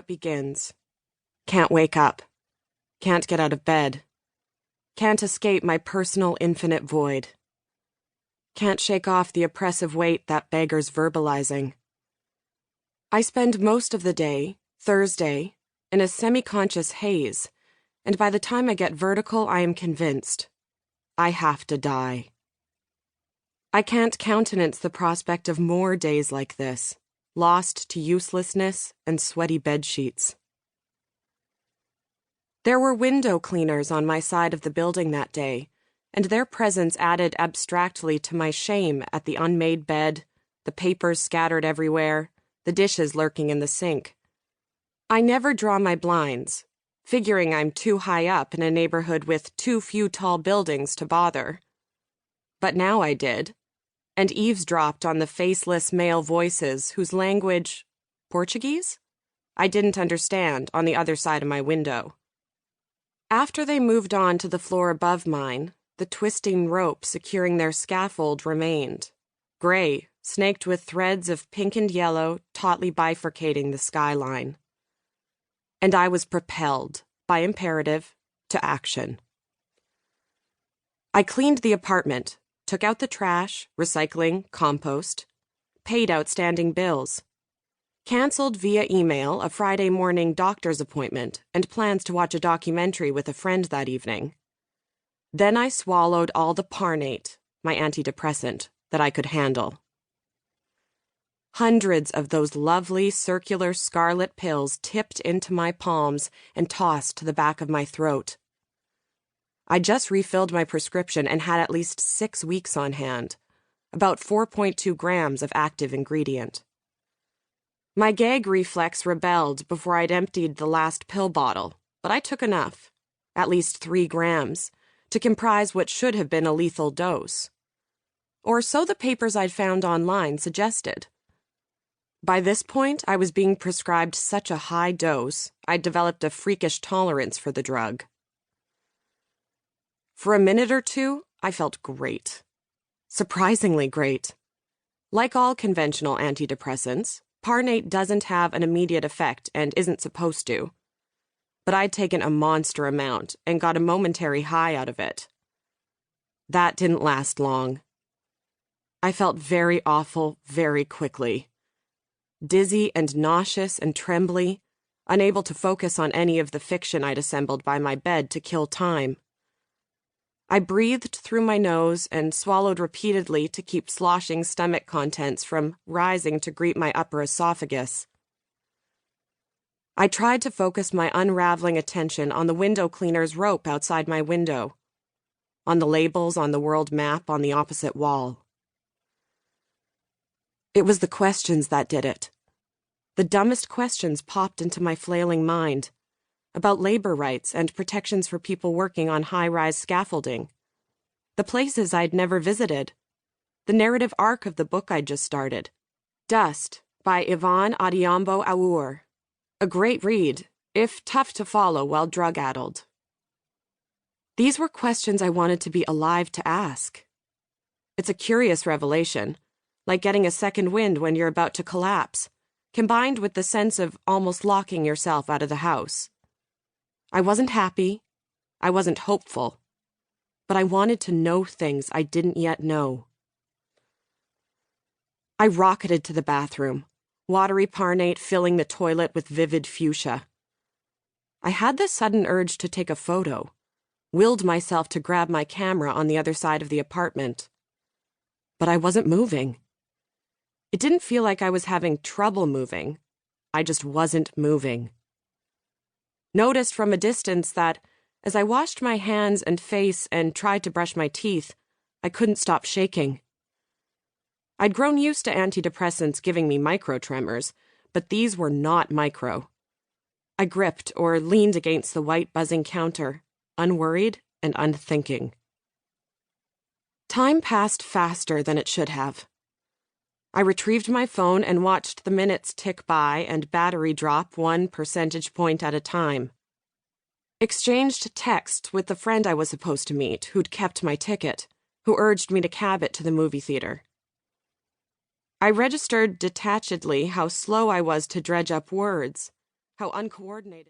what begins. Can't wake up. Can't get out of bed. Can't escape my personal infinite void. Can't shake off the oppressive weight that beggars verbalizing. I spend most of the day, Thursday, in a semi-conscious haze, and by the time I get vertical, I am convinced. I have to die. I can't countenance the prospect of more days like this, lost to uselessness and sweaty bedsheets. There were window cleaners on my side of the building that day, and their presence added abstractly to my shame at the unmade bed, the papers scattered everywhere, the dishes lurking in the sink. I never draw my blinds, figuring I'm too high up in a neighborhood with too few tall buildings to bother. But now I did, and eavesdropped on the faceless male voices whose language, Portuguese? I didn't understand on the other side of my window. After they moved on to the floor above mine, the twisting rope securing their scaffold remained, gray, snaked with threads of pink and yellow tautly bifurcating the skyline. And I was propelled, by imperative, to action. I cleaned the apartment, took out the trash, recycling, compost, paid outstanding bills, canceled via email a Friday morning doctor's appointment and plans to watch a documentary with a friend that evening. Then I swallowed all the Parnate, my antidepressant, that I could handle. Hundreds of those lovely circular scarlet pills tipped into my palms and tossed to the back of my throat. I just refilled my prescription and had at least 6 weeks on hand, about 4.2 grams of active ingredient. My gag reflex rebelled before I'd emptied the last pill bottle, but I took enough, at least 3 grams, to comprise what should have been a lethal dose. Or so the papers I'd found online suggested. By this point, I was being prescribed such a high dose, I'd developed a freakish tolerance for the drug. For a minute or two, I felt great. Surprisingly great. Like all conventional antidepressants, Parnate doesn't have an immediate effect and isn't supposed to. But I'd taken a monster amount and got a momentary high out of it. That didn't last long. I felt very awful very quickly. Dizzy and nauseous and trembly, unable to focus on any of the fiction I'd assembled by my bed to kill time. I breathed through my nose and swallowed repeatedly to keep sloshing stomach contents from rising to greet my upper esophagus. I tried to focus my unraveling attention on the window cleaner's rope outside my window, on the labels on the world map on the opposite wall. It was the questions that did it. The dumbest questions popped into my flailing mind, about labor rights and protections for people working on high-rise scaffolding, the places I'd never visited, the narrative arc of the book I'd just started, Dust by Yvonne Adiyambo Awoor, a great read, if tough to follow while drug-addled. These were questions I wanted to be alive to ask. It's a curious revelation, like getting a second wind when you're about to collapse, combined with the sense of almost locking yourself out of the house. I wasn't happy, I wasn't hopeful, but I wanted to know things I didn't yet know. I rocketed to the bathroom, watery Parnate filling the toilet with vivid fuchsia. I had this sudden urge to take a photo, willed myself to grab my camera on the other side of the apartment. But I wasn't moving. It didn't feel like I was having trouble moving. I just wasn't moving. Noticed from a distance that, as I washed my hands and face and tried to brush my teeth, I couldn't stop shaking. I'd grown used to antidepressants giving me micro-tremors, but these were not micro. I gripped or leaned against the white buzzing counter, unworried and unthinking. Time passed faster than it should have. I retrieved my phone and watched the minutes tick by and battery drop 1 percentage point at a time. Exchanged text with the friend I was supposed to meet, who'd kept my ticket, who urged me to cab it to the movie theater. I registered detachedly how slow I was to dredge up words, How uncoordinated.